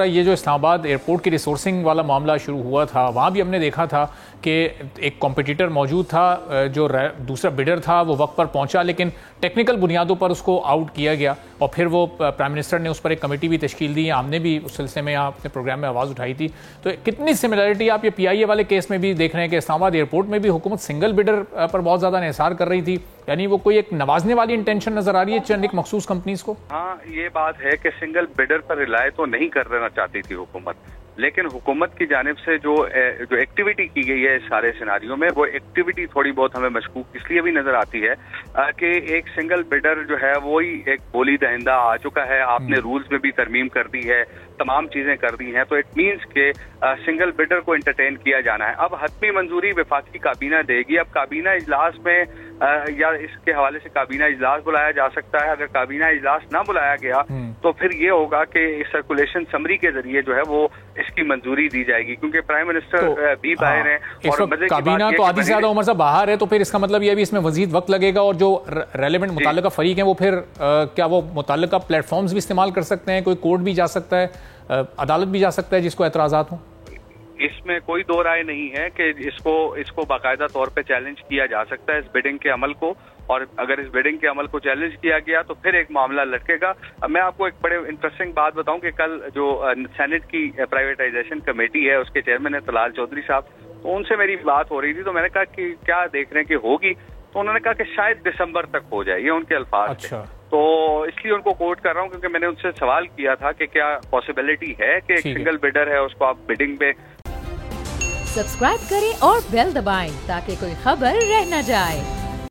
یہ جو اسلام آباد ایئرپورٹ کی ریسورسنگ والا معاملہ شروع ہوا تھا، وہاں بھی ہم نے دیکھا تھا کہ ایک کمپٹیٹر موجود تھا، جو دوسرا بڈر تھا وہ وقت پر پہنچا، لیکن ٹیکنیکل بنیادوں پر اس کو آؤٹ کیا گیا، اور پھر وہ پرائم منسٹر نے اس پر ایک کمیٹی بھی تشکیل دی. ہم نے بھی اس سلسلے میں یہاں اپنے پروگرام میں آواز اٹھائی تھی. تو کتنی سملیرٹی آپ یہ پی آئی اے والے کیس میں بھی دیکھ رہے ہیں کہ اسلام آباد ایئرپورٹ میں بھی حکومت سنگل بڈر پر بہت زیادہ انحصار کر رہی تھی، یعنی وہ کوئی ایک نوازنے والی انٹینشن نظر آ رہی ہے چند ایک مخصوص کمپنیز کو؟ ہاں، یہ بات ہے کہ سنگل بڈر پر رلائے تو نہیں کرنا چاہتی تھی حکومت، لیکن حکومت کی جانب سے جو ایکٹیویٹی کی گئی ہے اس سارے سیناریوں میں، وہ ایکٹیویٹی تھوڑی بہت ہمیں مشکوک اس لیے بھی نظر آتی ہے کہ ایک سنگل بڈر جو ہے وہی ایک بولی دہندہ آ چکا ہے. آپ نے رولز میں بھی ترمیم کر دی ہے، تمام چیزیں کر دی ہیں، تو اٹ مینس کہ سنگل بڈر کو انٹرٹین کیا جانا ہے. اب حتمی منظوری وفاقی کابینہ دے گی. اب کابینہ اجلاس میں یا اس کے حوالے سے کابینہ اجلاس بلایا جا سکتا ہے. اگر کابینہ اجلاس نہ بلایا گیا تو پھر یہ ہوگا کہ سرکولیشن سمری کے ذریعے جو ہے وہ اس کی منظوری دی جائے گی، کیونکہ پرائم منسٹر بھی باہر ہیں اور کابینہ تو آدھی سے زیادہ عمر صاحب باہر ہے، تو پھر اس کا مطلب یہ بھی اس میں مزید وقت لگے گا، اور جو ریلیونٹ متعلقہ فریق ہیں وہ پھر کیا وہ متعلقہ پلیٹ فارمز بھی استعمال کر سکتے ہیں؟ کوئی کورٹ بھی جا سکتا ہے، عدالت بھی جا سکتا ہے جس کو اعتراضات ہوں؟ اس میں کوئی دو رائے نہیں ہے کہ اس کو باقاعدہ طور پہ چیلنج کیا جا سکتا ہے، اس بیڈنگ کے عمل کو، اور اگر اس بیڈنگ کے عمل کو چیلنج کیا گیا تو پھر ایک معاملہ لٹکے گا. میں آپ کو ایک بڑے انٹرسٹنگ بات بتاؤں کہ کل جو سینٹ کی پرائیویٹائزیشن کمیٹی ہے اس کے چیئرمین ہے طلال چودھری صاحب، تو ان سے میری بات ہو رہی تھی، تو میں نے کہا کہ کیا دیکھ رہے ہیں کہ ہوگی، تو انہوں نے کہا کہ شاید دسمبر تک ہو جائے، یہ ان کے الفاظ تھے. تو اس لیے ان کو کوٹ کر رہا ہوں کیونکہ میں نے ان سے سوال کیا تھا کہ کیا پاسبلٹی ہے کہ ایک سنگل بڈر ہے اس کو آپ بڈنگ پہ. سبسکرائب کریں اور بیل دبائیں تاکہ کوئی خبر رہ نہ جائے.